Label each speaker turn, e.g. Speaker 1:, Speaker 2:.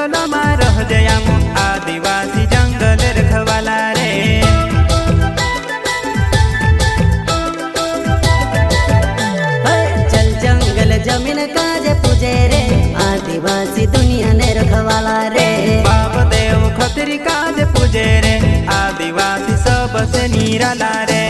Speaker 1: जंगल में रह जयाम आदिवासी जंगल रखवाला रे।
Speaker 2: चल जंगल जमीन काजे पूजे रे आदिवासी दुनिया ने रखवाला रे।
Speaker 1: बाप देव खतरी काज पूजे रे आदिवासी सबसे निराला रे।